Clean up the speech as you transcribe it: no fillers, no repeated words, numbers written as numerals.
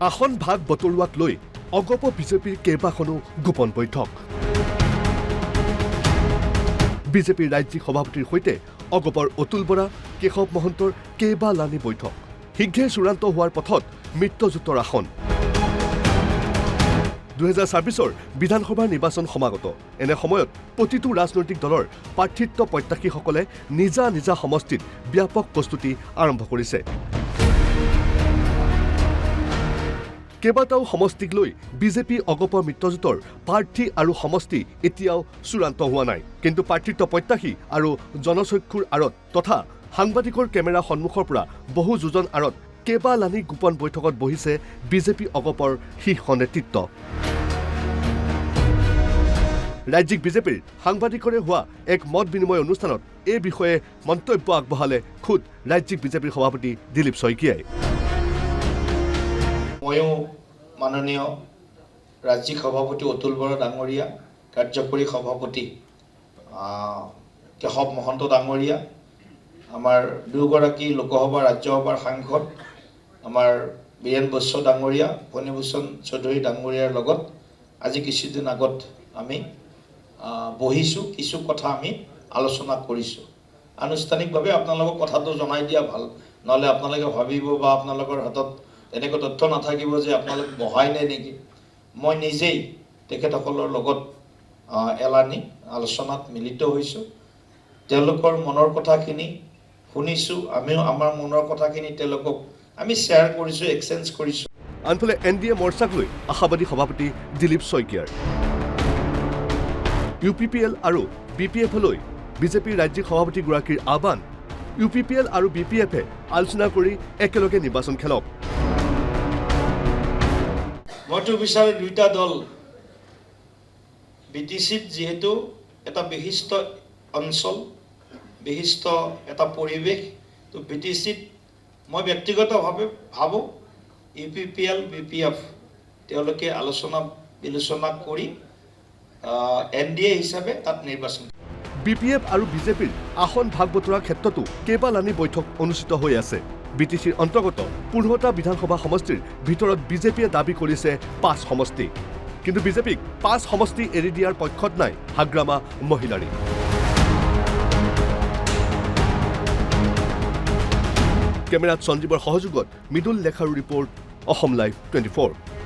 আসন ভাগ বতৰুৱাক লৈ অগপ বিজেপিৰ কেইবাখনো গোপন বৈঠক বিজেপিৰ ৰাজ্যিক সভাপতিৰ সৈতে অগপৰ অতুল বৰা কেশৱ মহন্তৰ কেইবালানি বৈঠক শীঘ্ৰে চূড়ান্ত হোৱাৰ পথত মিত্ৰজোঁটৰ আসন 2024 বিধানসভাৰ নিৰ্বাচন সমাগত এনে সময়ত প্ৰতিটো ৰাজনৈতিক দলৰ প্ৰাৰ্থিত্ব প্ৰত্যাশীসকলে নিজা নিজা সমষ্টিত ব্যাপক প্ৰস্তুতি আৰম্ভ কৰিছে কেইবাটাও সমষ্টিক লৈ বিজেপি অগপৰ মিত্ৰজোঁটৰ প্ৰাৰ্থী আৰু সমষ্টি এতিয়াও চূড়ান্ত হোৱা নাই কিন্তু প্ৰাৰ্থিত্ব প্ৰত্যাশী আৰু জনচক্ষুৰ আঁৰত তথা সাংবাদিকৰ কেমেৰা সন্মুখৰ পৰা বহু যোজন আঁৰত কেইবালানি গোপন বৈঠকত বহিছে বিজেপি অগপৰ শীৰ্ষ নেতৃত্ব ৰাজ্যিক বিজেপিৰ সাংবাদিকৰে হোৱা এক মত বিনিময় অনুষ্ঠানত এই বিষয়ে মন্তব্য আগবঢ়ালে খুদ ৰাজ্যিক বিজেপিৰ সভাপতি দিলীপ শইকীয়াই ময়ো মাননীয় ৰাজ্যিক সভাপতি অতুল বৰা ডাঙৰীয়া কাৰ্যকৰী সভাপতি কেশৱ মহন্ত ডাঙৰীয়া আমাৰ দুগৰাকী লোকসভা ৰাজ্যসভাৰ সাংসদ আমাৰ বীৰেন বৈশ্য ডাঙৰীয়া ফণীভূষণ চৌধুৰী ডাঙৰীয়াৰ লগত আজি কিছুদিন আগত আমি বহিছোঁ কিছু কথা আমি আলোচনা কৰিছোঁ আনুষ্ঠানিকভাৱে আপোনালোকক কথাটো জনাই দিয়া ভাল নহ'লে আপোনালোকে ভাবিব বা আপোনালোকৰ হাতত এনেকৈ তথ্য নাথাকিব যে আপোনালোক বহাই নাই নেকি মই নিজেই তেখেতসকলৰ লগত এলানি আলোচনাত মিলিত হৈছোঁ তেওঁলোকৰ মনৰ কথাখিনি শুনিছোঁ আমিও আমাৰ মনৰ কথাখিনি তেওঁলোকক আমি শ্বেয়াৰ কৰিছোঁ এক্সচেঞ্জ কৰিছোঁ আনফালে এনডিএ মৰ্চাক লৈ আশাবাদী সভাপতি দিলীপ শইকীয়াৰ UPPL আৰু BPF-লৈ বিজেপিৰ ৰাজ্যিক সভাপতিগৰাকীৰ আহ্বান UPPL আৰু BPF-এ আলোচনা কৰি একেলগে নিৰ্বাচন খেলক মইতো বিচাৰোঁ দুইটা দল BTC-ত যিহেতু এটা বিশিষ্ট অঞ্চল বিশিষ্ট এটা পৰিৱেশ তো BTC-ত মই ব্যক্তিগতভাৱে ভাবোঁ UPPL BPF তেওঁলোকে আলোচনা বিলোচনা কৰি NDA হিচাপে তাত নিৰ্বাচন BPF আৰু বিজেপিৰ আসন ভাগ বতৰাৰ ক্ষেত্ৰতো কেইবালানি বৈঠক অনুষ্ঠিত হৈ আছে BTCৰ অন্তৰ্গত 15টা বিধানসভা সমষ্টিৰ ভিতৰত বিজেপিয়ে দাবী কৰিছে 5 সমষ্টি কিন্তু বিজেপিক 5 সমষ্টি এৰি দিয়াৰ পক্ষত নাই হাগ্ৰামা মহিলাৰী কেমেৰাত সঞ্জীৱৰ সহযোগত মৃদুল লেখাৰু ৰিপৰ্ট অসম লাইভ 24